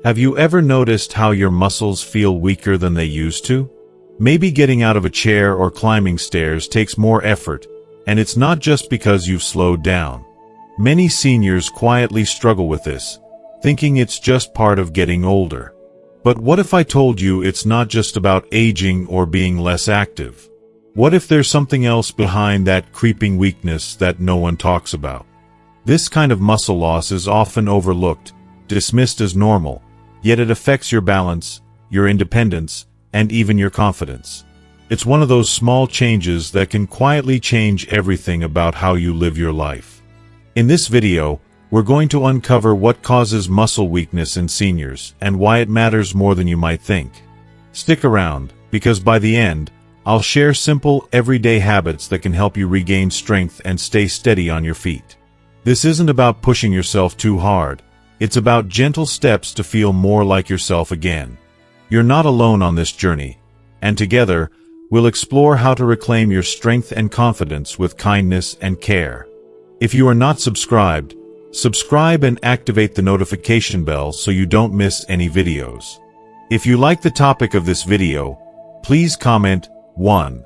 Have you ever noticed how your muscles feel weaker than they used to? Maybe getting out of a chair or climbing stairs takes more effort, and it's not just because you've slowed down. Many seniors quietly struggle with this, thinking it's just part of getting older. But what if I told you it's not just about aging or being less active? What if there's something else behind that creeping weakness that no one talks about? This kind of muscle loss is often overlooked, dismissed as normal, yet it affects your balance, your independence, and even your confidence. It's one of those small changes that can quietly change everything about how you live your life. In this video, we're going to uncover what causes muscle weakness in seniors and why it matters more than you might think. Stick around, because by the end, I'll share simple, everyday habits that can help you regain strength and stay steady on your feet. This isn't about pushing yourself too hard. It's about gentle steps to feel more like yourself again. You're not alone on this journey, and together, we'll explore how to reclaim your strength and confidence with kindness and care. If you are not subscribed, subscribe and activate the notification bell so you don't miss any videos. If you like the topic of this video, please comment 1.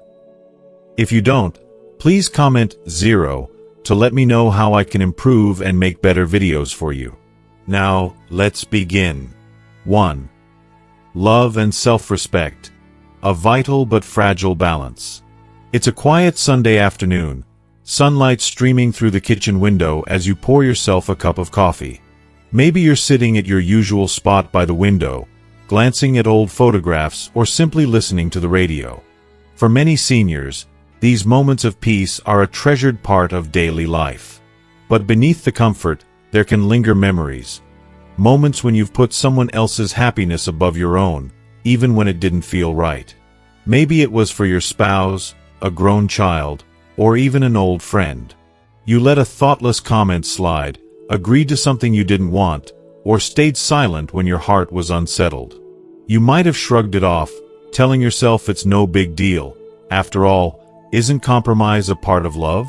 If you don't, please comment 0 to let me know how I can improve and make better videos for you. Now, let's begin. 1. Love and self-respect. A vital but fragile balance. It's a quiet Sunday afternoon, sunlight streaming through the kitchen window as you pour yourself a cup of coffee. Maybe you're sitting at your usual spot by the window, glancing at old photographs or simply listening to the radio. For many seniors, these moments of peace are a treasured part of daily life. But beneath the comfort, there can linger memories. Moments when you've put someone else's happiness above your own, even when it didn't feel right. Maybe it was for your spouse, a grown child, or even an old friend. You let a thoughtless comment slide, agreed to something you didn't want, or stayed silent when your heart was unsettled. You might have shrugged it off, telling yourself it's no big deal. After all, isn't compromise a part of love?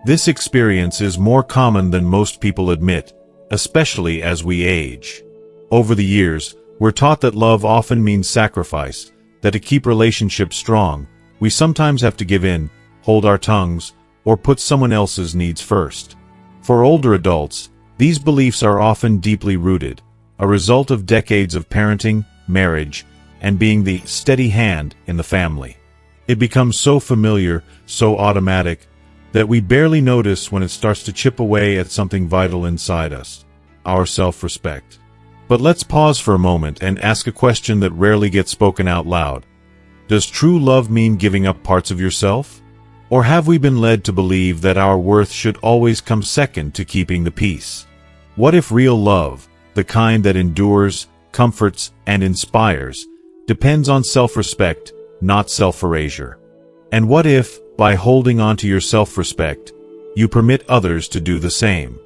This experience is more common than most people admit, especially as we age. Over the years, we're taught that love often means sacrifice, that to keep relationships strong, we sometimes have to give in, hold our tongues, or put someone else's needs first. For older adults, these beliefs are often deeply rooted, a result of decades of parenting, marriage, and being the steady hand in the family. It becomes so familiar, so automatic, that we barely notice when it starts to chip away at something vital inside us, our self-respect. But let's pause for a moment and ask a question that rarely gets spoken out loud. Does true love mean giving up parts of yourself? Or have we been led to believe that our worth should always come second to keeping the peace? What if real love, the kind that endures, comforts, and inspires, depends on self-respect, not self-erasure? And what if, by holding on to your self-respect, you permit others to do the same?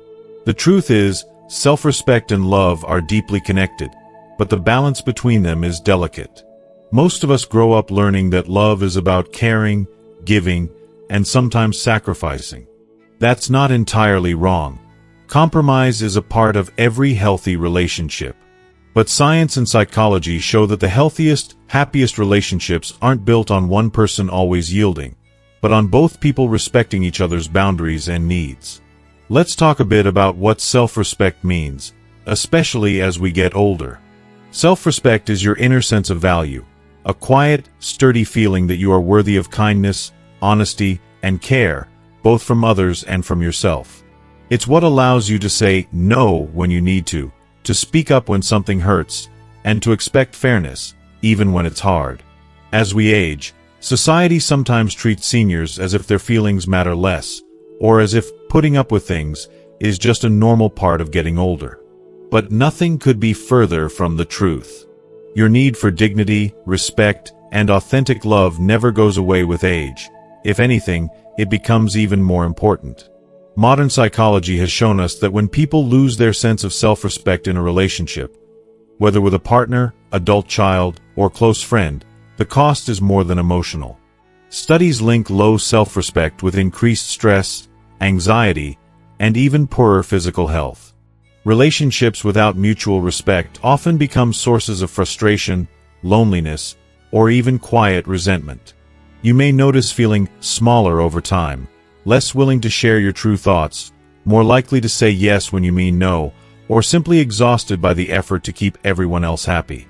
The truth is, self-respect and love are deeply connected, but the balance between them is delicate. Most of us grow up learning that love is about caring, giving, and sometimes sacrificing. That's not entirely wrong. Compromise is a part of every healthy relationship. But science and psychology show that the healthiest, happiest relationships aren't built on one person always yielding, but on both people respecting each other's boundaries and needs. Let's talk a bit about what self-respect means, especially as we get older. Self-respect is your inner sense of value, a quiet, sturdy feeling that you are worthy of kindness, honesty, and care, both from others and from yourself. It's what allows you to say no when you need to speak up when something hurts, and to expect fairness, even when it's hard. As we age, society sometimes treats seniors as if their feelings matter less, or as if putting up with things is just a normal part of getting older. But nothing could be further from the truth. Your need for dignity, respect, and authentic love never goes away with age. If anything, it becomes even more important. Modern psychology has shown us that when people lose their sense of self-respect in a relationship, whether with a partner, adult child, or close friend, the cost is more than emotional. Studies link low self-respect with increased stress, anxiety, and even poorer physical health. Relationships without mutual respect often become sources of frustration, loneliness, or even quiet resentment. You may notice feeling smaller over time, less willing to share your true thoughts, more likely to say yes when you mean no, or simply exhausted by the effort to keep everyone else happy.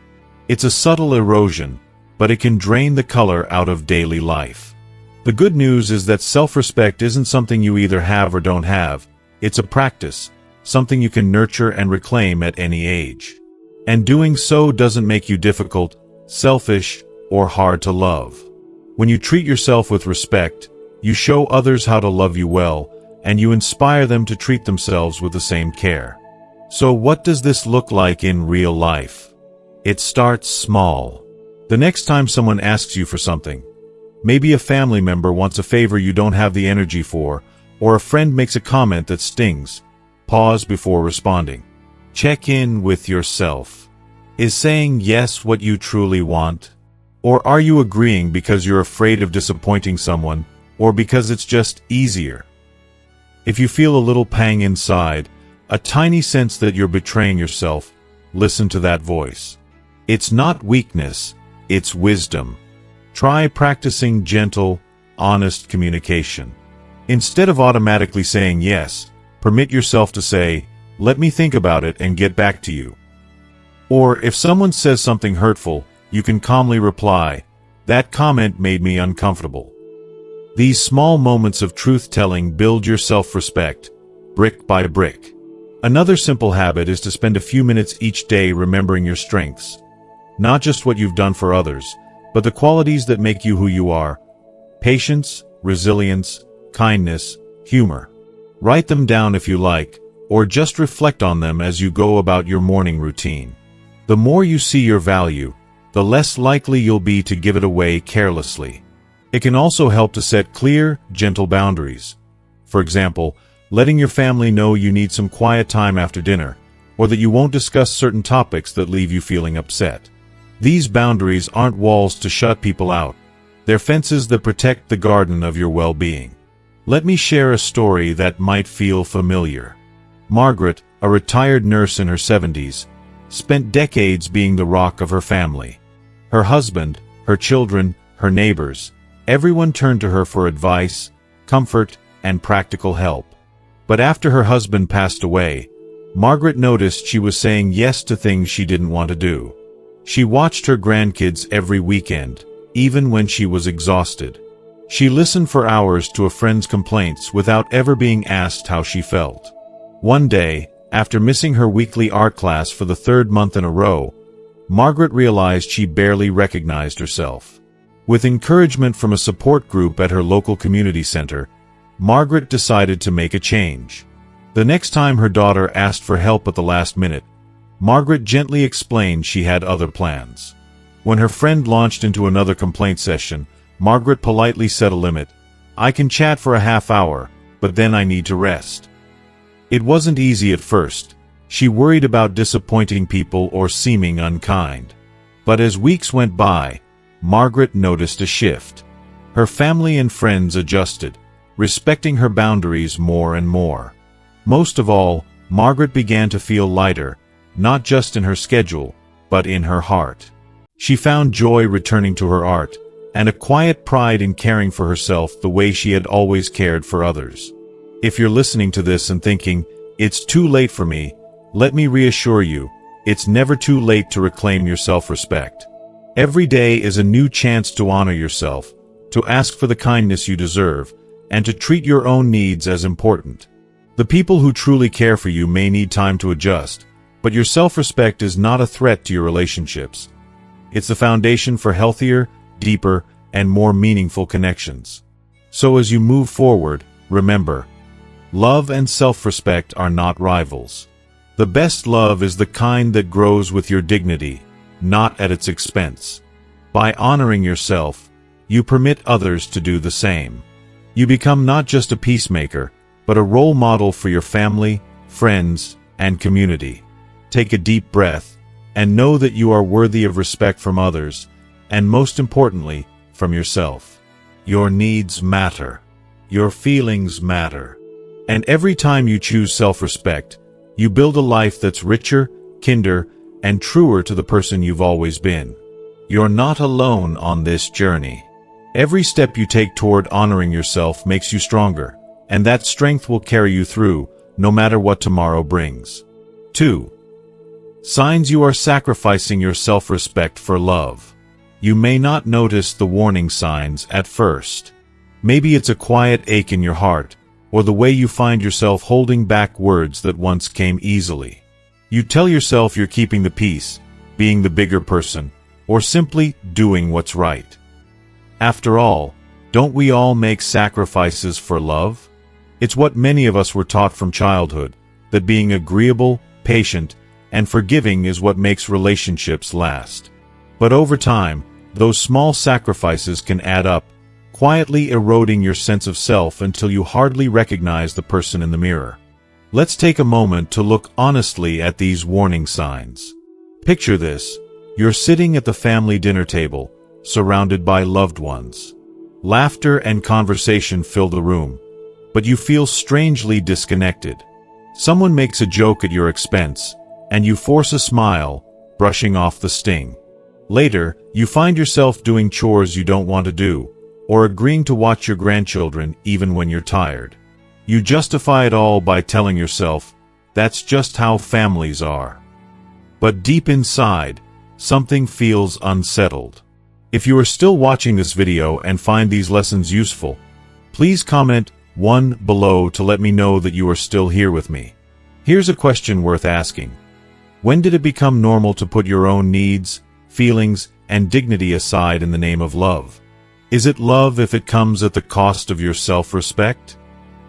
It's a subtle erosion, but it can drain the color out of daily life. The good news is that self-respect isn't something you either have or don't have. It's a practice, something you can nurture and reclaim at any age. And doing so doesn't make you difficult, selfish, or hard to love. When you treat yourself with respect, you show others how to love you well, and you inspire them to treat themselves with the same care. So what does this look like in real life? It starts small. The next time someone asks you for something, maybe a family member wants a favor you don't have the energy for, or a friend makes a comment that stings, pause before responding. Check in with yourself. Is saying yes what you truly want? Or are you agreeing because you're afraid of disappointing someone, or because it's just easier? If you feel a little pang inside, a tiny sense that you're betraying yourself, listen to that voice. It's not weakness, it's wisdom. Try practicing gentle, honest communication. Instead of automatically saying yes, permit yourself to say, "Let me think about it and get back to you." Or if someone says something hurtful, you can calmly reply, "That comment made me uncomfortable." These small moments of truth-telling build your self-respect, brick by brick. Another simple habit is to spend a few minutes each day remembering your strengths. Not just what you've done for others, but the qualities that make you who you are. Patience, resilience, kindness, humor. Write them down if you like, or just reflect on them as you go about your morning routine. The more you see your value, the less likely you'll be to give it away carelessly. It can also help to set clear, gentle boundaries. For example, letting your family know you need some quiet time after dinner, or that you won't discuss certain topics that leave you feeling upset. These boundaries aren't walls to shut people out. They're fences that protect the garden of your well-being. Let me share a story that might feel familiar. Margaret, a retired nurse in her 70s, spent decades being the rock of her family. Her husband, her children, her neighbors, everyone turned to her for advice, comfort, and practical help. But after her husband passed away, Margaret noticed she was saying yes to things she didn't want to do. She watched her grandkids every weekend, even when she was exhausted. She listened for hours to a friend's complaints without ever being asked how she felt. One day, after missing her weekly art class for the third month in a row, Margaret realized she barely recognized herself. With encouragement from a support group at her local community center, Margaret decided to make a change. The next time her daughter asked for help at the last minute, Margaret gently explained she had other plans. When her friend launched into another complaint session, Margaret politely set a limit. "I can chat for a half hour, but then I need to rest." It wasn't easy at first. She worried about disappointing people or seeming unkind. But as weeks went by, Margaret noticed a shift. Her family and friends adjusted, respecting her boundaries more and more. Most of all, Margaret began to feel lighter, not just in her schedule, but in her heart. She found joy returning to her art, and a quiet pride in caring for herself the way she had always cared for others. If you're listening to this and thinking, "It's too late for me," let me reassure you, it's never too late to reclaim your self-respect. Every day is a new chance to honor yourself, to ask for the kindness you deserve, and to treat your own needs as important. The people who truly care for you may need time to adjust, but your self-respect is not a threat to your relationships. It's the foundation for healthier, deeper, and more meaningful connections. So as you move forward, remember, love and self-respect are not rivals. The best love is the kind that grows with your dignity, not at its expense. By honoring yourself, you permit others to do the same. You become not just a peacemaker, but a role model for your family, friends, and community. Take a deep breath, and know that you are worthy of respect from others, and most importantly, from yourself. Your needs matter. Your feelings matter. And every time you choose self-respect, You build a life that's richer, kinder, and truer to the person you've always been. You're not alone on this journey. Every step you take toward honoring yourself makes you stronger, and that strength will carry you through, no matter what tomorrow brings. 2. Signs you are sacrificing your self-respect for love. You may not notice the warning signs at first. Maybe it's a quiet ache in your heart, or the way you find yourself holding back words that once came easily. You tell yourself you're keeping the peace, being the bigger person, or simply doing what's right. After all, don't we all make sacrifices for love? It's what many of us were taught from childhood, that being agreeable, patient, and forgiving is what makes relationships last. But over time, those small sacrifices can add up, quietly eroding your sense of self until you hardly recognize the person in the mirror. Let's take a moment to look honestly at these warning signs. Picture this. You're sitting at the family dinner table, surrounded by loved ones. Laughter and conversation fill the room, but you feel strangely disconnected. Someone makes a joke at your expense, and you force a smile, brushing off the sting. Later, you find yourself doing chores you don't want to do, or agreeing to watch your grandchildren even when you're tired. You justify it all by telling yourself, that's just how families are. But deep inside, something feels unsettled. If you are still watching this video and find these lessons useful, please comment 1 below to let me know that you are still here with me. Here's a question worth asking. When did it become normal to put your own needs, feelings, and dignity aside in the name of love? Is it love if it comes at the cost of your self-respect?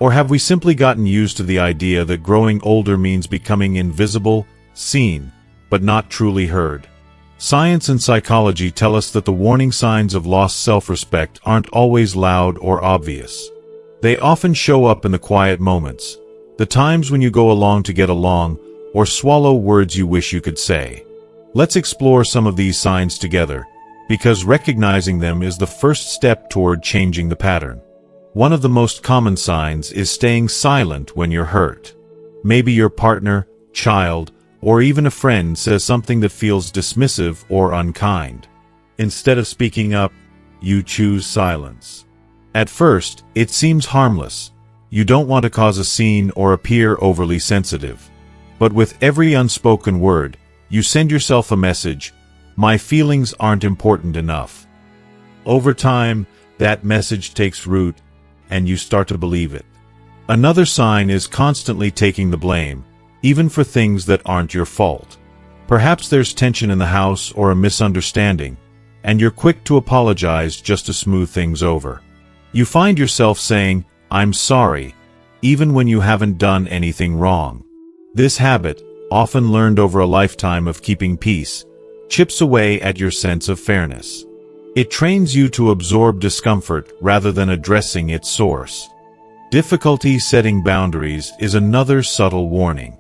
Or have we simply gotten used to the idea that growing older means becoming invisible, seen, but not truly heard? Science and psychology tell us that the warning signs of lost self-respect aren't always loud or obvious. They often show up in the quiet moments, the times when you go along to get along, or swallow words you wish you could say. Let's explore some of these signs together, because recognizing them is the first step toward changing the pattern. One of the most common signs is staying silent when you're hurt. Maybe your partner, child, or even a friend says something that feels dismissive or unkind. Instead of speaking up, you choose silence. At first, it seems harmless. You don't want to cause a scene or appear overly sensitive. But with every unspoken word, you send yourself a message, my feelings aren't important enough. Over time, that message takes root, and you start to believe it. Another sign is constantly taking the blame, even for things that aren't your fault. Perhaps there's tension in the house or a misunderstanding, and you're quick to apologize just to smooth things over. You find yourself saying, I'm sorry, even when you haven't done anything wrong. This habit, often learned over a lifetime of keeping peace, chips away at your sense of fairness. It trains you to absorb discomfort rather than addressing its source. Difficulty setting boundaries is another subtle warning.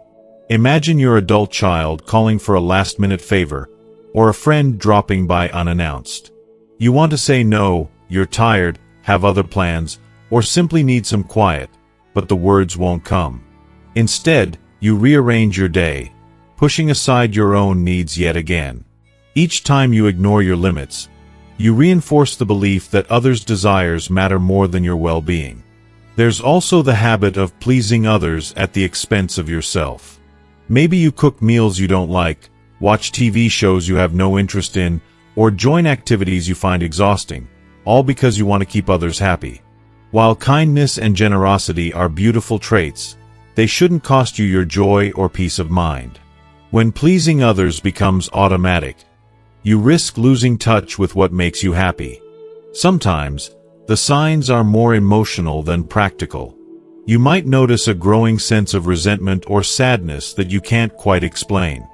Imagine your adult child calling for a last-minute favor, or a friend dropping by unannounced. You want to say no, you're tired, have other plans, or simply need some quiet, but the words won't come. Instead, you rearrange your day, pushing aside your own needs yet again. Each time you ignore your limits, you reinforce the belief that others' desires matter more than your well-being. There's also the habit of pleasing others at the expense of yourself. Maybe you cook meals you don't like, watch TV shows you have no interest in, or join activities you find exhausting, all because you want to keep others happy. While kindness and generosity are beautiful traits, they shouldn't cost you your joy or peace of mind. When pleasing others becomes automatic, you risk losing touch with what makes you happy. Sometimes, the signs are more emotional than practical. You might notice a growing sense of resentment or sadness that you can't quite explain.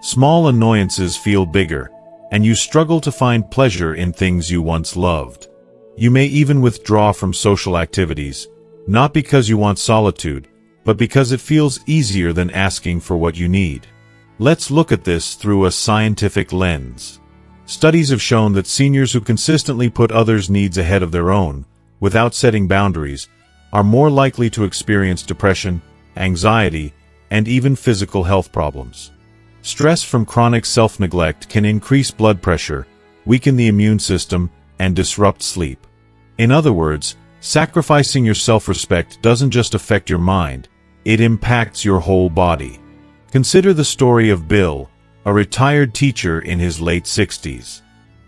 Small annoyances feel bigger, and you struggle to find pleasure in things you once loved. You may even withdraw from social activities, not because you want solitude, but because it feels easier than asking for what you need. Let's look at this through a scientific lens. Studies have shown that seniors who consistently put others' needs ahead of their own, without setting boundaries, are more likely to experience depression, anxiety, and even physical health problems. Stress from chronic self-neglect can increase blood pressure, weaken the immune system, and disrupt sleep. In other words, sacrificing your self-respect doesn't just affect your mind, it impacts your whole body. Consider the story of Bill, a retired teacher in his late 60s.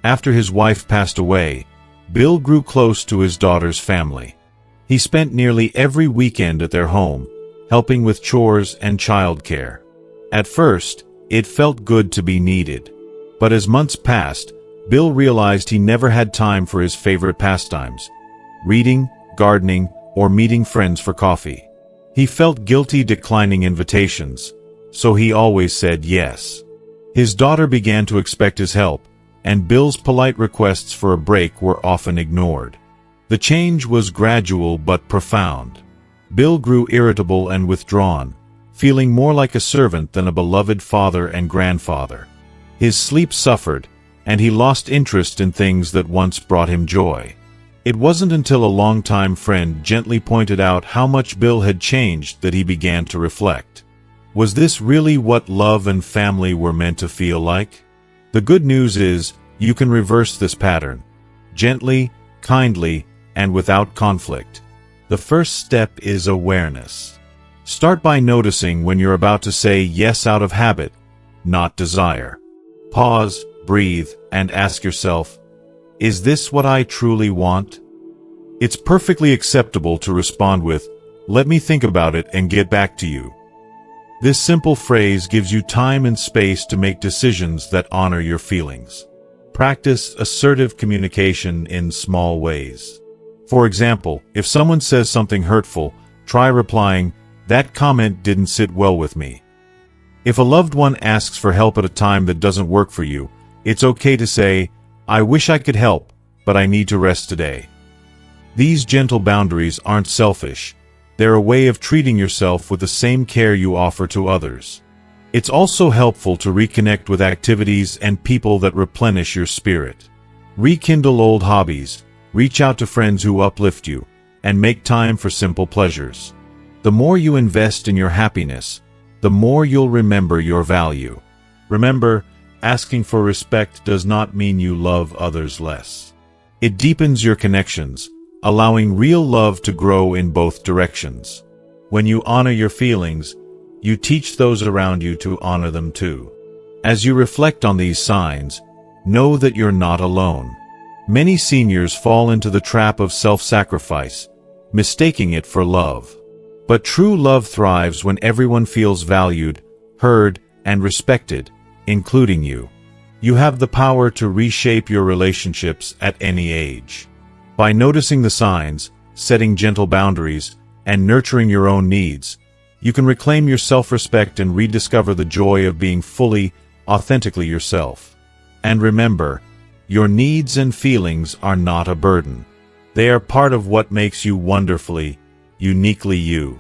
After his wife passed away, Bill grew close to his daughter's family. He spent nearly every weekend at their home, helping with chores and childcare. At first, it felt good to be needed. But as months passed, Bill realized he never had time for his favorite pastimes: reading, gardening, or meeting friends for coffee. He felt guilty declining invitations, so he always said yes. His daughter began to expect his help, and Bill's polite requests for a break were often ignored. The change was gradual but profound. Bill grew irritable and withdrawn, feeling more like a servant than a beloved father and grandfather. His sleep suffered, and he lost interest in things that once brought him joy. It wasn't until a longtime friend gently pointed out how much Bill had changed that he began to reflect. Was this really what love and family were meant to feel like? The good news is, you can reverse this pattern. Gently, kindly, and without conflict. The first step is awareness. Start by noticing when you're about to say yes out of habit, not desire. Pause, breathe, and ask yourself, is this what I truly want? It's perfectly acceptable to respond with, let me think about it and get back to you. This simple phrase gives you time and space to make decisions that honor your feelings. Practice assertive communication in small ways. For example, if someone says something hurtful, try replying, "That comment didn't sit well with me." If a loved one asks for help at a time that doesn't work for you, it's okay to say, "I wish I could help, but I need to rest today." These gentle boundaries aren't selfish. They're a way of treating yourself with the same care you offer to others. It's also helpful to reconnect with activities and people that replenish your spirit. Rekindle old hobbies, reach out to friends who uplift you, and make time for simple pleasures. The more you invest in your happiness, the more you'll remember your value. Remember, asking for respect does not mean you love others less. It deepens your connections, allowing real love to grow in both directions. When you honor your feelings, you teach those around you to honor them too. As you reflect on these signs, know that you're not alone. Many seniors fall into the trap of self-sacrifice, mistaking it for love. But true love thrives when everyone feels valued, heard, and respected, including you. You have the power to reshape your relationships at any age. By noticing the signs, setting gentle boundaries, and nurturing your own needs, you can reclaim your self-respect and rediscover the joy of being fully, authentically yourself. And remember, your needs and feelings are not a burden. They are part of what makes you wonderfully, uniquely you.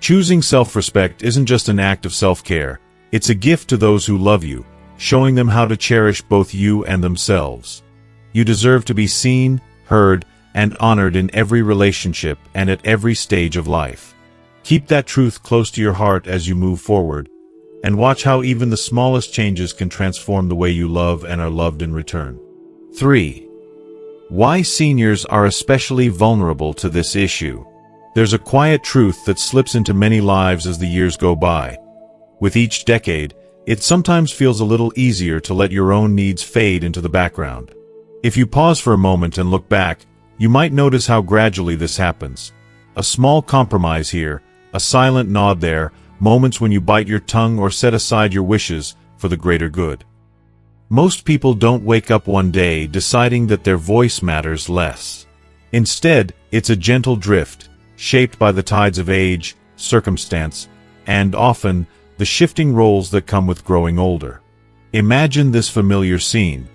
Choosing self-respect isn't just an act of self-care, it's a gift to those who love you, showing them how to cherish both you and themselves. You deserve to be seen, heard, and honored in every relationship and at every stage of life. Keep that truth close to your heart as you move forward, and watch how even the smallest changes can transform the way you love and are loved in return. 3. Why seniors are especially vulnerable to this issue. There's a quiet truth that slips into many lives as the years go by. With each decade, it sometimes feels a little easier to let your own needs fade into the background. If you pause for a moment and look back, you might notice how gradually this happens. A small compromise here, a silent nod there, moments when you bite your tongue or set aside your wishes for the greater good. Most people don't wake up one day deciding that their voice matters less. Instead, it's a gentle drift, shaped by the tides of age, circumstance, and often, the shifting roles that come with growing older. Imagine this familiar scene.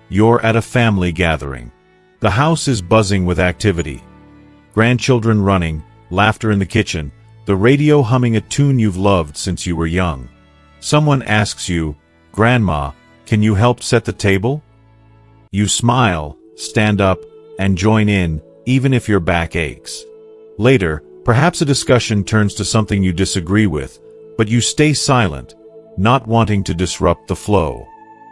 You're at a family gathering. The house is buzzing with activity. Grandchildren running, laughter in the kitchen, the radio humming a tune you've loved since you were young. Someone asks you, "Grandma, can you help set the table?" You smile, stand up, and join in, even if your back aches. Later, perhaps a discussion turns to something you disagree with, but you stay silent, not wanting to disrupt the flow.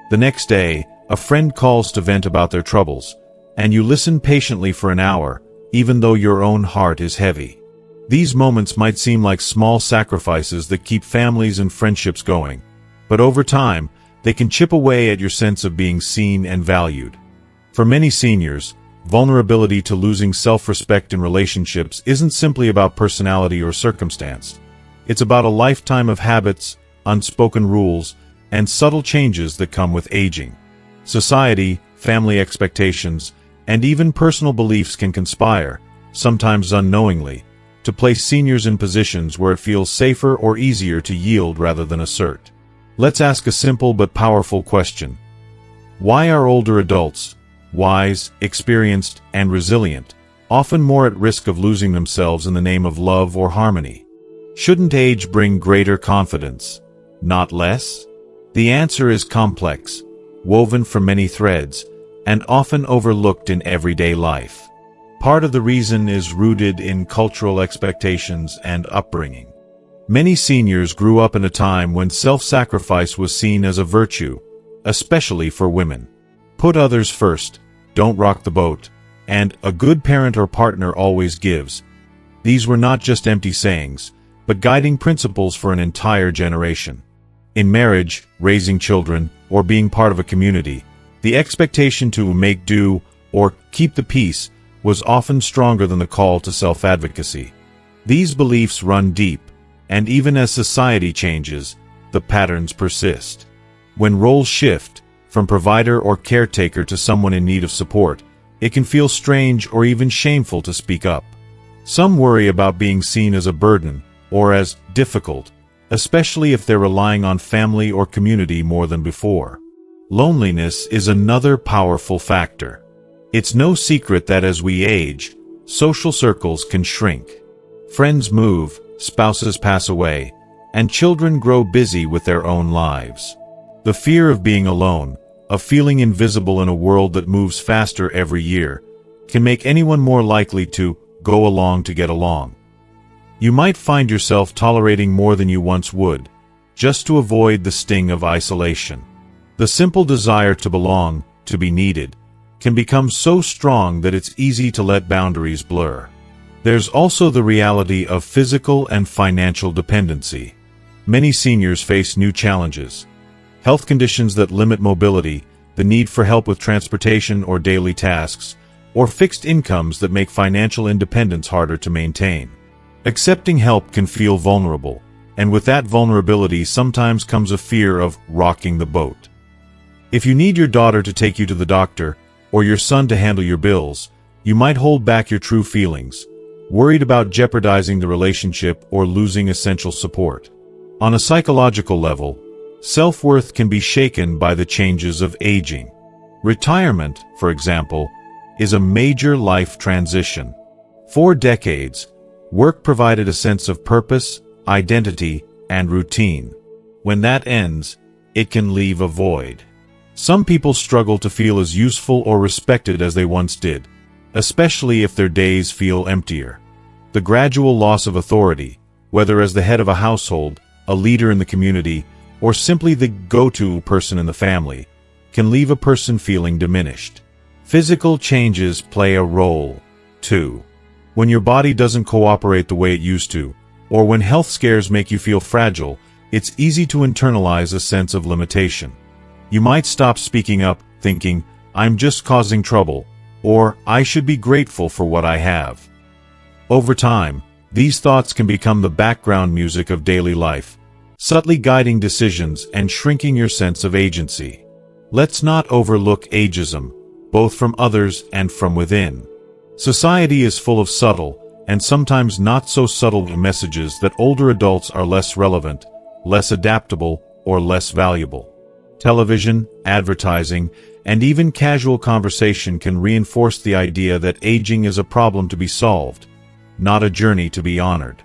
The next day, a friend calls to vent about their troubles, and you listen patiently for an hour, even though your own heart is heavy. These moments might seem like small sacrifices that keep families and friendships going, but over time, they can chip away at your sense of being seen and valued. For many seniors, vulnerability to losing self-respect in relationships isn't simply about personality or circumstance. It's about a lifetime of habits, unspoken rules, and subtle changes that come with aging. Society, family expectations, and even personal beliefs can conspire, sometimes unknowingly, to place seniors in positions where it feels safer or easier to yield rather than assert. Let's ask a simple but powerful question. Why are older adults, wise, experienced, and resilient, often more at risk of losing themselves in the name of love or harmony? Shouldn't age bring greater confidence, not less? The answer is complex, woven from many threads, and often overlooked in everyday life. Part of the reason is rooted in cultural expectations and upbringing. Many seniors grew up in a time when self-sacrifice was seen as a virtue, especially for women. Put others first, don't rock the boat, and a good parent or partner always gives. These were not just empty sayings, but guiding principles for an entire generation. In marriage, raising children, or being part of a community, the expectation to make do or keep the peace was often stronger than the call to self-advocacy. These beliefs run deep, and even as society changes, the patterns persist. When roles shift, from provider or caretaker to someone in need of support, it can feel strange or even shameful to speak up. Some worry about being seen as a burden, or as difficult, especially if they're relying on family or community more than before. Loneliness is another powerful factor. It's no secret that as we age, social circles can shrink. Friends move, spouses pass away, and children grow busy with their own lives. The fear of being alone, of feeling invisible in a world that moves faster every year, can make anyone more likely to go along to get along. You might find yourself tolerating more than you once would, just to avoid the sting of isolation. The simple desire to belong, to be needed, can become so strong that it's easy to let boundaries blur. There's also the reality of physical and financial dependency. Many seniors face new challenges. Health conditions that limit mobility, the need for help with transportation or daily tasks, or fixed incomes that make financial independence harder to maintain. Accepting help can feel vulnerable, and with that vulnerability sometimes comes a fear of rocking the boat. If you need your daughter to take you to the doctor, or your son to handle your bills, you might hold back your true feelings, worried about jeopardizing the relationship or losing essential support. On a psychological level, self-worth can be shaken by the changes of aging. Retirement, for example, is a major life transition. For decades, work provided a sense of purpose, identity, and routine. When that ends, it can leave a void. Some people struggle to feel as useful or respected as they once did, especially if their days feel emptier. The gradual loss of authority, whether as the head of a household, a leader in the community, or simply the go-to person in the family, can leave a person feeling diminished. Physical changes play a role, too. When your body doesn't cooperate the way it used to, or when health scares make you feel fragile, it's easy to internalize a sense of limitation. You might stop speaking up, thinking, "I'm just causing trouble," or "I should be grateful for what I have." Over time, these thoughts can become the background music of daily life, subtly guiding decisions and shrinking your sense of agency. Let's not overlook ageism, both from others and from within. Society is full of subtle, and sometimes not so subtle messages that older adults are less relevant, less adaptable, or less valuable. Television, advertising, and even casual conversation can reinforce the idea that aging is a problem to be solved, not a journey to be honored.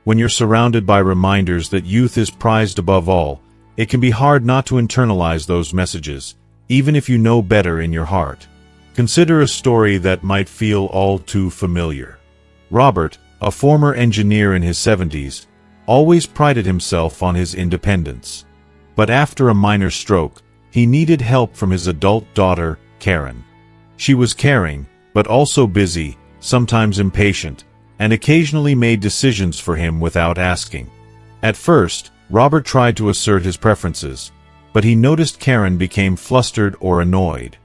When you're surrounded by reminders that youth is prized above all, it can be hard not to internalize those messages, even if you know better in your heart. Consider a story that might feel all too familiar. Robert, a former engineer in his 70s, always prided himself on his independence. But after a minor stroke, he needed help from his adult daughter, Karen. She was caring, but also busy, sometimes impatient, and occasionally made decisions for him without asking. At first, Robert tried to assert his preferences, but he noticed Karen became flustered or annoyed.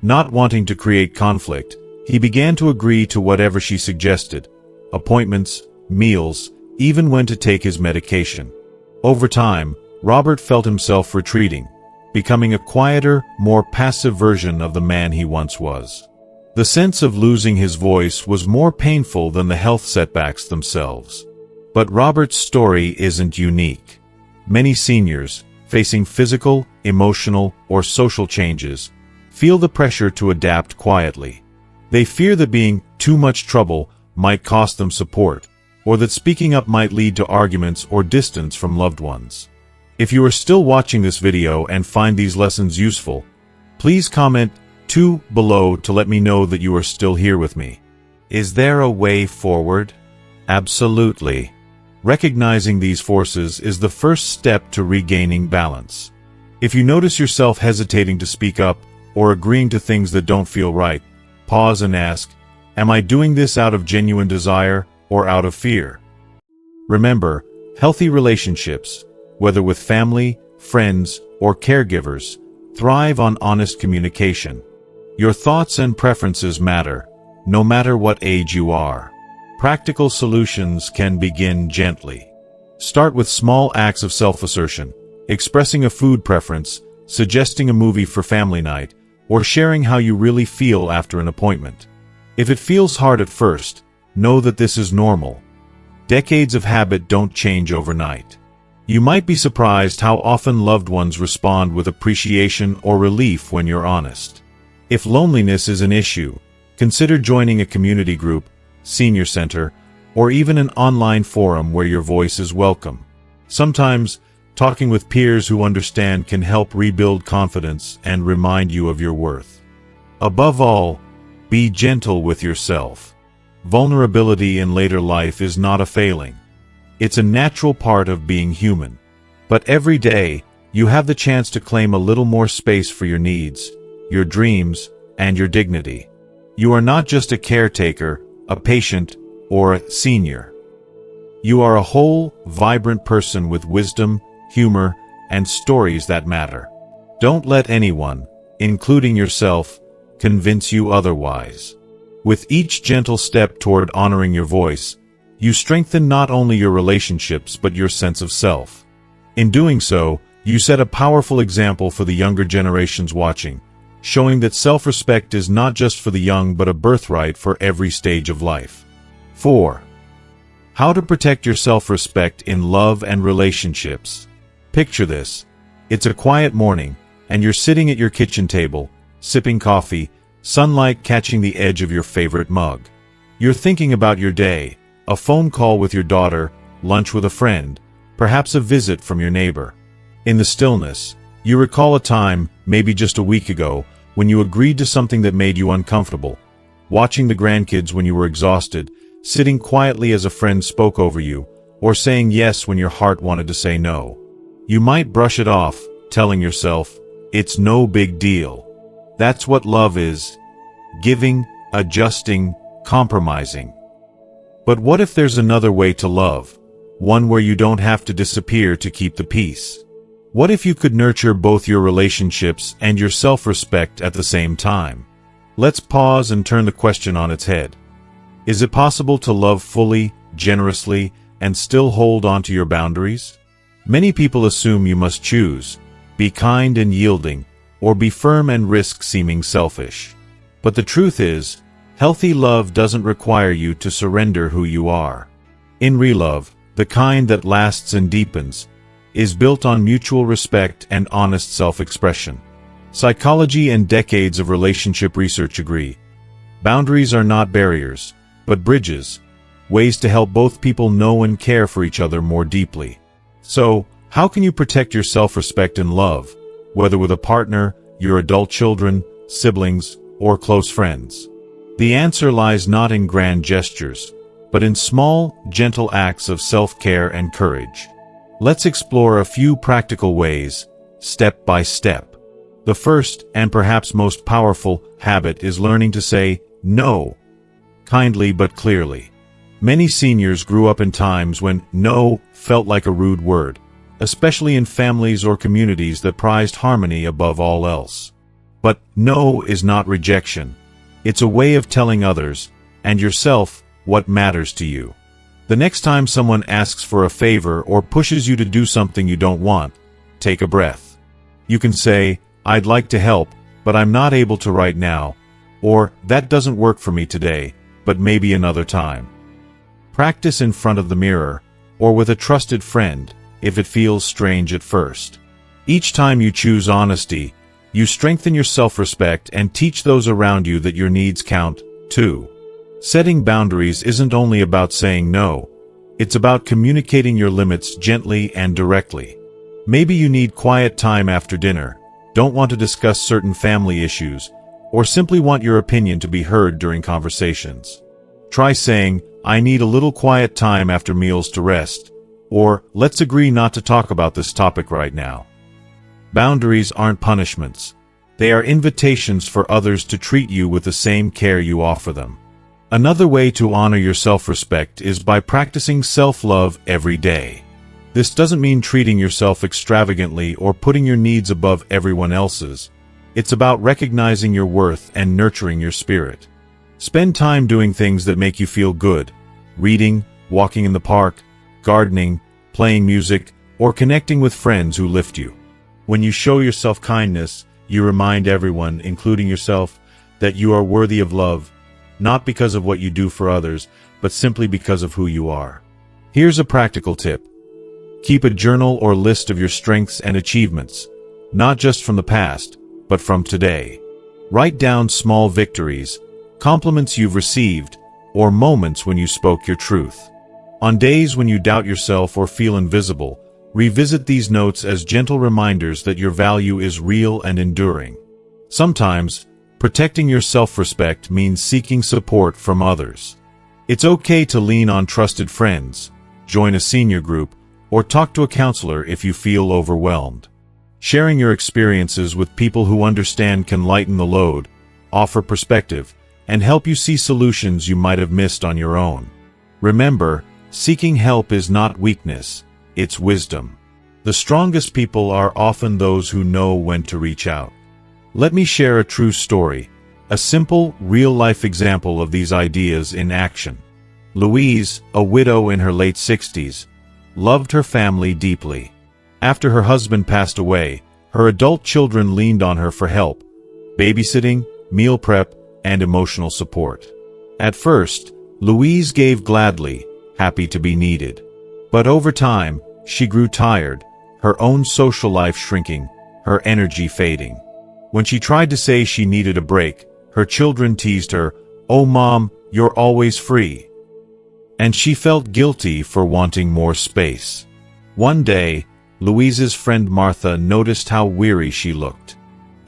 Not wanting to create conflict, he began to agree to whatever she suggested: appointments, meals, even when to take his medication. Over time, Robert felt himself retreating, becoming a quieter, more passive version of the man he once was. The sense of losing his voice was more painful than the health setbacks themselves. But Robert's story isn't unique. Many seniors, facing physical, emotional, or social changes, feel the pressure to adapt quietly. They fear that being too much trouble might cost them support, or that speaking up might lead to arguments or distance from loved ones. If you are still watching this video and find these lessons useful, please comment 2 below to let me know that you are still here with me. Is there a way forward? Absolutely. Recognizing these forces is the first step to regaining balance. If you notice yourself hesitating to speak up or agreeing to things that don't feel right, pause and ask, am I doing this out of genuine desire or out of fear? Remember, healthy relationships, whether with family, friends, or caregivers, thrive on honest communication. Your thoughts and preferences matter, no matter what age you are. Practical solutions can begin gently. Start with small acts of self-assertion, expressing a food preference, suggesting a movie for family night, or sharing how you really feel after an appointment. If it feels hard at first, know that this is normal. Decades of habit don't change overnight. You might be surprised how often loved ones respond with appreciation or relief when you're honest. If loneliness is an issue, consider joining a community group, senior center, or even an online forum where your voice is welcome. Sometimes, talking with peers who understand can help rebuild confidence and remind you of your worth. Above all, be gentle with yourself. Vulnerability in later life is not a failing. It's a natural part of being human. But every day, you have the chance to claim a little more space for your needs, your dreams, and your dignity. You are not just a caretaker, a patient, or a senior. You are a whole, vibrant person with wisdom, humor, and stories that matter. Don't let anyone, including yourself, convince you otherwise. With each gentle step toward honoring your voice, you strengthen not only your relationships but your sense of self. In doing so, you set a powerful example for the younger generations watching, showing that self-respect is not just for the young but a birthright for every stage of life. 4. How to protect your self-respect in love and relationships. Picture this. It's a quiet morning, and you're sitting at your kitchen table, sipping coffee, sunlight catching the edge of your favorite mug. You're thinking about your day, a phone call with your daughter, lunch with a friend, perhaps a visit from your neighbor. In the stillness, you recall a time, maybe just a week ago, when you agreed to something that made you uncomfortable, watching the grandkids when you were exhausted, sitting quietly as a friend spoke over you, or saying yes when your heart wanted to say no. You might brush it off, telling yourself, it's no big deal. That's what love is: giving, adjusting, compromising. But what if there's another way to love? One where you don't have to disappear to keep the peace? What if you could nurture both your relationships and your self-respect at the same time? Let's pause and turn the question on its head. Is it possible to love fully, generously, and still hold on to your boundaries? Many people assume you must choose, be kind and yielding, or be firm and risk seeming selfish. But the truth is, healthy love doesn't require you to surrender who you are. In real love, the kind that lasts and deepens, is built on mutual respect and honest self-expression. Psychology and decades of relationship research agree. Boundaries are not barriers, but bridges, ways to help both people know and care for each other more deeply. So, how can you protect your self-respect and love, whether with a partner, your adult children, siblings, or close friends? The answer lies not in grand gestures, but in small, gentle acts of self-care and courage. Let's explore a few practical ways, step by step. The first, and perhaps most powerful, habit is learning to say no, kindly but clearly. Many seniors grew up in times when no felt like a rude word, especially in families or communities that prized harmony above all else. But no is not rejection. It's a way of telling others, and yourself, what matters to you. The next time someone asks for a favor or pushes you to do something you don't want, take a breath. You can say, "I'd like to help, but I'm not able to right now," or "That doesn't work for me today, but maybe another time." Practice in front of the mirror, or with a trusted friend, if it feels strange at first. Each time you choose honesty, you strengthen your self-respect and teach those around you that your needs count, too. Setting boundaries isn't only about saying no, it's about communicating your limits gently and directly. Maybe you need quiet time after dinner, don't want to discuss certain family issues, or simply want your opinion to be heard during conversations. Try saying, "I need a little quiet time after meals to rest," or "Let's agree not to talk about this topic right now." Boundaries aren't punishments. They are invitations for others to treat you with the same care you offer them. Another way to honor your self-respect is by practicing self-love every day. This doesn't mean treating yourself extravagantly or putting your needs above everyone else's. It's about recognizing your worth and nurturing your spirit. Spend time doing things that make you feel good. Reading, walking in the park, gardening, playing music, or connecting with friends who lift you. When you show yourself kindness, you remind everyone, including yourself, that you are worthy of love, not because of what you do for others, but simply because of who you are. Here's a practical tip. Keep a journal or list of your strengths and achievements, not just from the past, but from today. Write down small victories, compliments you've received, or moments when you spoke your truth. On days when you doubt yourself or feel invisible, revisit these notes as gentle reminders that your value is real and enduring. Sometimes, protecting your self-respect means seeking support from others. It's okay to lean on trusted friends, join a senior group, or talk to a counselor if you feel overwhelmed. Sharing your experiences with people who understand can lighten the load, offer perspective, and help you see solutions you might have missed on your own. Remember, seeking help is not weakness, it's wisdom. The strongest people are often those who know when to reach out. Let me share a true story, a simple, real-life example of these ideas in action. Louise, a widow in her late 60s, loved her family deeply. After her husband passed away, her adult children leaned on her for help, babysitting, meal prep, and emotional support. At first, Louise gave gladly, happy to be needed. But over time, she grew tired, her own social life shrinking, her energy fading. When she tried to say she needed a break, her children teased her, "Oh Mom, you're always free." And she felt guilty for wanting more space. One day, Louise's friend Martha noticed how weary she looked.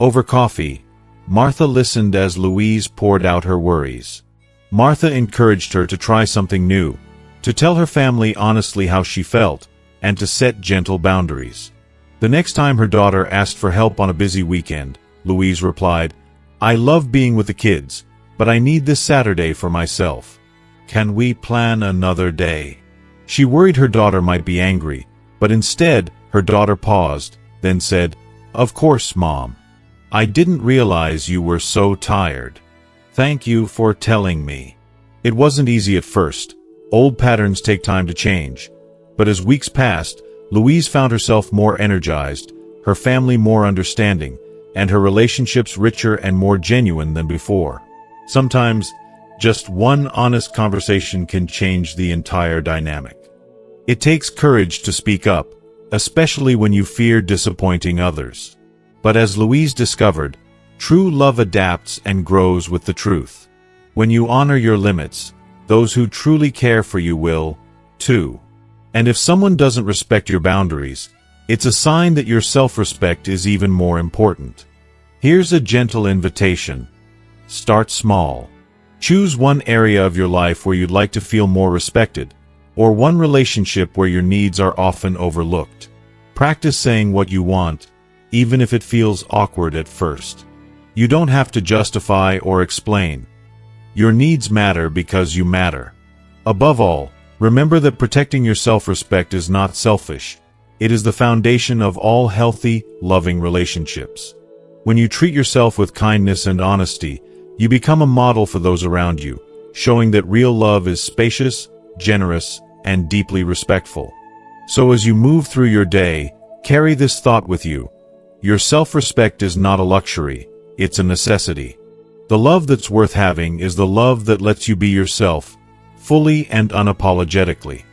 Over coffee, Martha listened as Louise poured out her worries. Martha encouraged her to try something new, to tell her family honestly how she felt, and to set gentle boundaries. The next time her daughter asked for help on a busy weekend, Louise replied, "I love being with the kids, but I need this Saturday for myself. Can we plan another day?" She worried her daughter might be angry, but instead, her daughter paused, then said, "Of course, Mom. I didn't realize you were so tired. Thank you for telling me." It wasn't easy at first. Old patterns take time to change. But as weeks passed, Louise found herself more energized, her family more understanding, and her relationships richer and more genuine than before. Sometimes, just one honest conversation can change the entire dynamic. It takes courage to speak up, especially when you fear disappointing others. But as Louise discovered, true love adapts and grows with the truth. When you honor your limits, those who truly care for you will, too. And if someone doesn't respect your boundaries, it's a sign that your self-respect is even more important. Here's a gentle invitation. Start small. Choose one area of your life where you'd like to feel more respected, or one relationship where your needs are often overlooked. Practice saying what you want, even if it feels awkward at first. You don't have to justify or explain. Your needs matter because you matter. Above all, remember that protecting your self-respect is not selfish. It is the foundation of all healthy, loving relationships. When you treat yourself with kindness and honesty, you become a model for those around you, showing that real love is spacious, generous, and deeply respectful. So as you move through your day, carry this thought with you. Your self-respect is not a luxury, it's a necessity. The love that's worth having is the love that lets you be yourself, fully and unapologetically.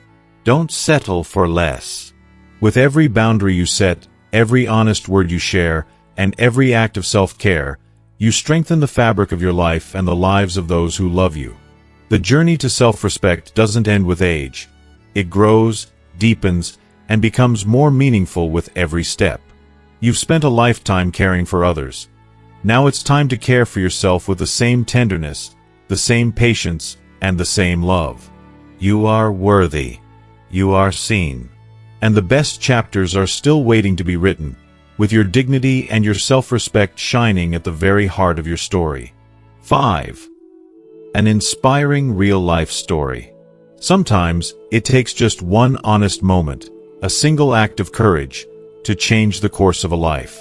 Don't settle for less. With every boundary you set, every honest word you share, and every act of self-care, you strengthen the fabric of your life and the lives of those who love you. The journey to self-respect doesn't end with age. It grows, deepens, and becomes more meaningful with every step. You've spent a lifetime caring for others. Now it's time to care for yourself with the same tenderness, the same patience, and the same love. You are worthy. You are seen. And the best chapters are still waiting to be written, with your dignity and your self-respect shining at the very heart of your story. 5. An inspiring real-life story. Sometimes, it takes just one honest moment, a single act of courage, to change the course of a life.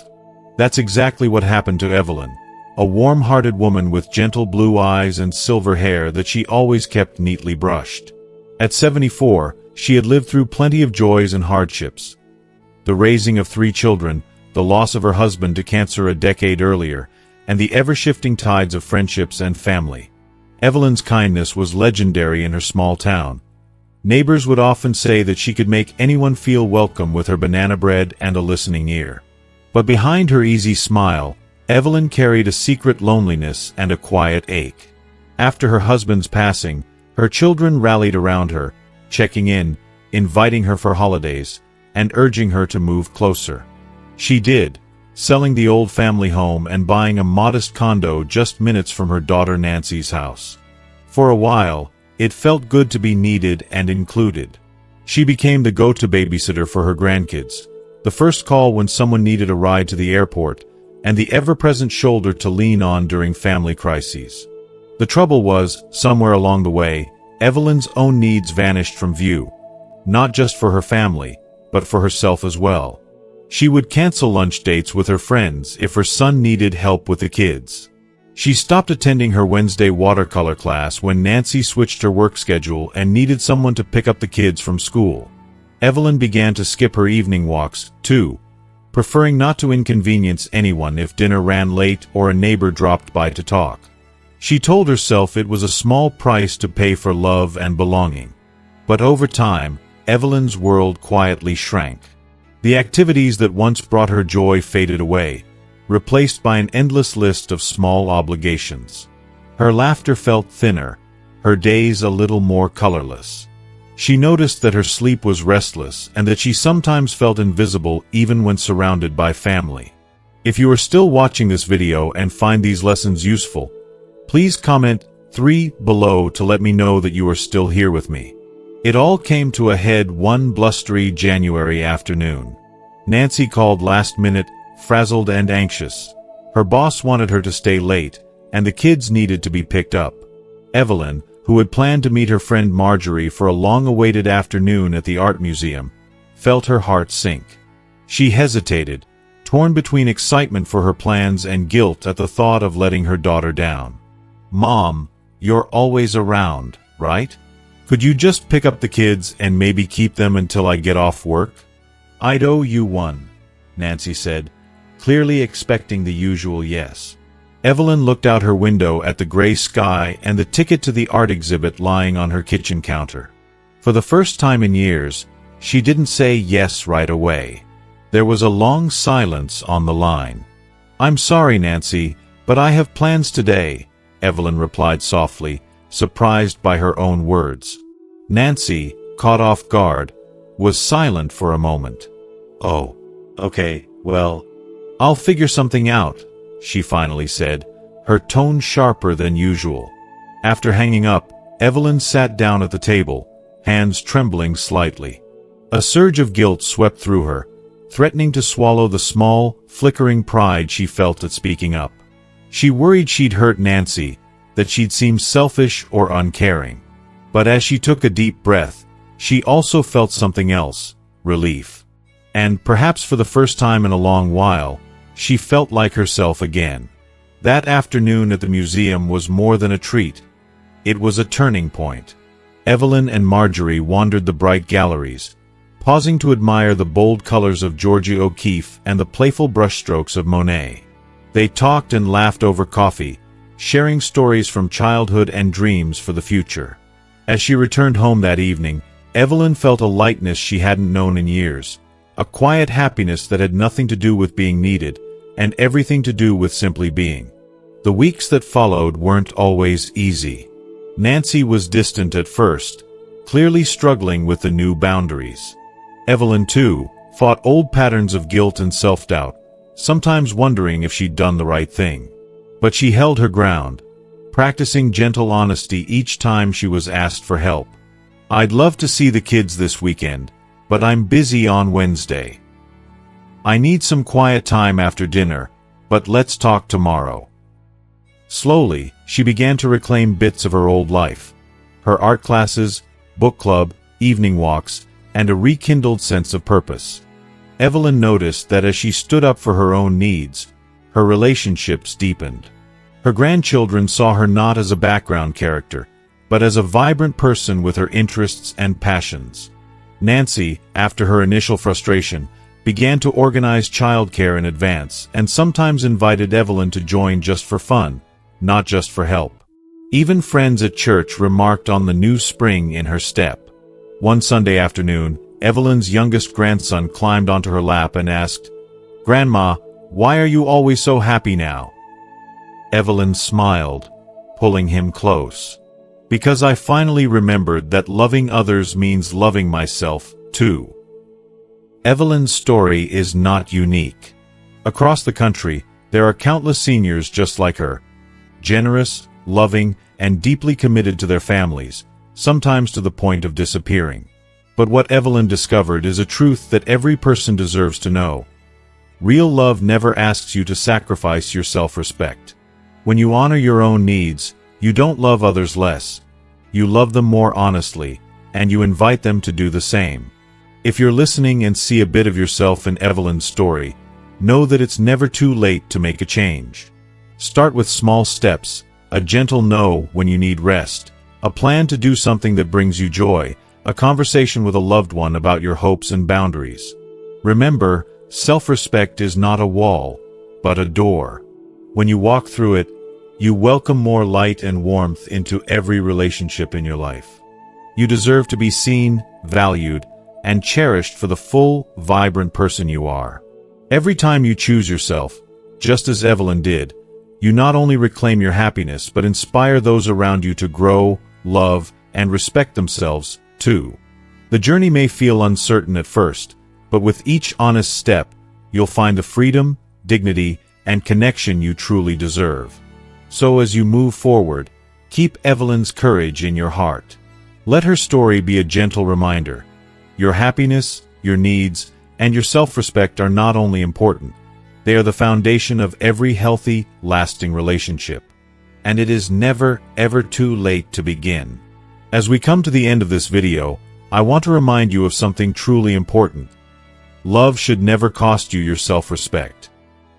That's exactly what happened to Evelyn, a warm-hearted woman with gentle blue eyes and silver hair that she always kept neatly brushed. At 74, she had lived through plenty of joys and hardships. The raising of 3 children, the loss of her husband to cancer a decade earlier, and the ever-shifting tides of friendships and family. Evelyn's kindness was legendary in her small town. Neighbors would often say that she could make anyone feel welcome with her banana bread and a listening ear. But behind her easy smile, Evelyn carried a secret loneliness and a quiet ache. After her husband's passing, her children rallied around her, checking in, inviting her for holidays, and urging her to move closer. She did, selling the old family home and buying a modest condo just minutes from her daughter Nancy's house. For a while, it felt good to be needed and included. She became the go-to babysitter for her grandkids, the first call when someone needed a ride to the airport, and the ever-present shoulder to lean on during family crises. The trouble was, somewhere along the way, Evelyn's own needs vanished from view, not just for her family, but for herself as well. She would cancel lunch dates with her friends if her son needed help with the kids. She stopped attending her Wednesday watercolor class when Nancy switched her work schedule and needed someone to pick up the kids from school. Evelyn began to skip her evening walks, too, preferring not to inconvenience anyone if dinner ran late or a neighbor dropped by to talk. She told herself it was a small price to pay for love and belonging. But over time, Evelyn's world quietly shrank. The activities that once brought her joy faded away, replaced by an endless list of small obligations. Her laughter felt thinner, her days a little more colorless. She noticed that her sleep was restless and that she sometimes felt invisible even when surrounded by family. If you are still watching this video and find these lessons useful, please comment 3 below to let me know that you are still here with me. It all came to a head one blustery January afternoon. Nancy called last minute, frazzled and anxious. Her boss wanted her to stay late, and the kids needed to be picked up. Evelyn, who had planned to meet her friend Marjorie for a long-awaited afternoon at the art museum, felt her heart sink. She hesitated, torn between excitement for her plans and guilt at the thought of letting her daughter down. "Mom, you're always around, right? Could you just pick up the kids and maybe keep them until I get off work?" "I'd owe you one," Nancy said, clearly expecting the usual yes. Evelyn looked out her window at the gray sky and the ticket to the art exhibit lying on her kitchen counter. For the first time in years, she didn't say yes right away. There was a long silence on the line. "I'm sorry, Nancy, but I have plans today," Evelyn replied softly, surprised by her own words. Nancy, caught off guard, was silent for a moment. "Oh, okay, well, I'll figure something out," she finally said, her tone sharper than usual. After hanging up, Evelyn sat down at the table, hands trembling slightly. A surge of guilt swept through her, threatening to swallow the small, flickering pride she felt at speaking up. She worried she'd hurt Nancy, that she'd seem selfish or uncaring. But as she took a deep breath, she also felt something else, relief. And, perhaps for the first time in a long while, she felt like herself again. That afternoon at the museum was more than a treat. It was a turning point. Evelyn and Marjorie wandered the bright galleries, pausing to admire the bold colors of Georgia O'Keeffe and the playful brushstrokes of Monet. They talked and laughed over coffee, sharing stories from childhood and dreams for the future. As she returned home that evening, Evelyn felt a lightness she hadn't known in years, a quiet happiness that had nothing to do with being needed, and everything to do with simply being. The weeks that followed weren't always easy. Nancy was distant at first, clearly struggling with the new boundaries. Evelyn, too, fought old patterns of guilt and self-doubt, sometimes wondering if she'd done the right thing. But she held her ground, practicing gentle honesty each time she was asked for help. "I'd love to see the kids this weekend, but I'm busy on Wednesday. I need some quiet time after dinner, but let's talk tomorrow." Slowly, she began to reclaim bits of her old life. Her art classes, book club, evening walks, and a rekindled sense of purpose. Evelyn noticed that as she stood up for her own needs, her relationships deepened. Her grandchildren saw her not as a background character, but as a vibrant person with her interests and passions. Nancy, after her initial frustration, began to organize childcare in advance and sometimes invited Evelyn to join just for fun, not just for help. Even friends at church remarked on the new spring in her step. One Sunday afternoon, Evelyn's youngest grandson climbed onto her lap and asked, "Grandma, why are you always so happy now?" Evelyn smiled, pulling him close. "Because I finally remembered that loving others means loving myself, too." Evelyn's story is not unique. Across the country, there are countless seniors just like her, generous, loving, and deeply committed to their families, sometimes to the point of disappearing. But what Evelyn discovered is a truth that every person deserves to know. Real love never asks you to sacrifice your self-respect. When you honor your own needs, you don't love others less. You love them more honestly, and you invite them to do the same. If you're listening and see a bit of yourself in Evelyn's story, know that it's never too late to make a change. Start with small steps, a gentle no when you need rest, a plan to do something that brings you joy, a conversation with a loved one about your hopes and boundaries. Remember, self-respect is not a wall, but a door. When you walk through it, you welcome more light and warmth into every relationship in your life. You deserve to be seen, valued, and cherished for the full, vibrant person you are. Every time you choose yourself, just as Evelyn did, you not only reclaim your happiness but inspire those around you to grow, love, and respect themselves, too. The journey may feel uncertain at first, but with each honest step, you'll find the freedom, dignity, and connection you truly deserve. So as you move forward, keep Evelyn's courage in your heart. Let her story be a gentle reminder. Your happiness, your needs, and your self-respect are not only important, they are the foundation of every healthy, lasting relationship. And it is never, ever too late to begin. As we come to the end of this video, I want to remind you of something truly important. Love should never cost you your self-respect.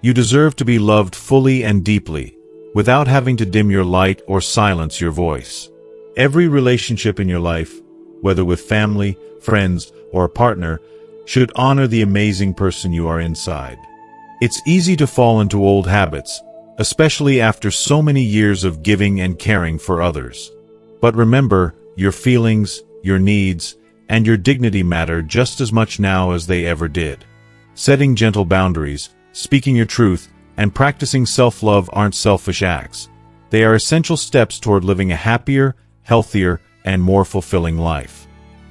You deserve to be loved fully and deeply, without having to dim your light or silence your voice. Every relationship in your life, whether with family, friends, or a partner, should honor the amazing person you are inside. It's easy to fall into old habits, especially after so many years of giving and caring for others. But remember, your feelings, your needs, and your dignity matter just as much now as they ever did. Setting gentle boundaries, speaking your truth, and practicing self-love aren't selfish acts. They are essential steps toward living a happier, healthier, and more fulfilling life.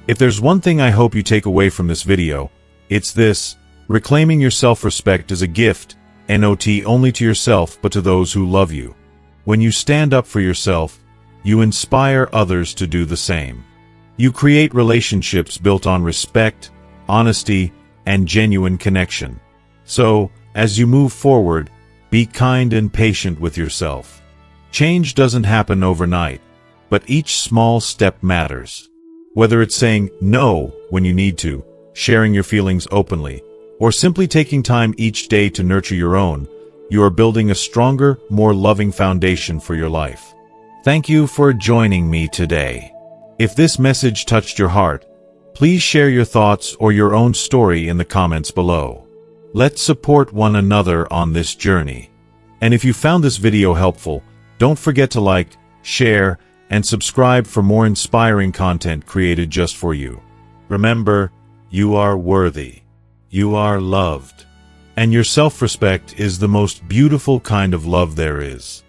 If there's one thing I hope you take away from this video, it's this: reclaiming your self-respect is a gift, not only to yourself but to those who love you. When you stand up for yourself, you inspire others to do the same. You create relationships built on respect, honesty, and genuine connection. So, as you move forward, be kind and patient with yourself. Change doesn't happen overnight, but each small step matters. Whether it's saying no when you need to, sharing your feelings openly, or simply taking time each day to nurture your own, you are building a stronger, more loving foundation for your life. Thank you for joining me today. If this message touched your heart, please share your thoughts or your own story in the comments below. Let's support one another on this journey. And if you found this video helpful, don't forget to like, share, and subscribe for more inspiring content created just for you. Remember, you are worthy. You are loved. And your self-respect is the most beautiful kind of love there is.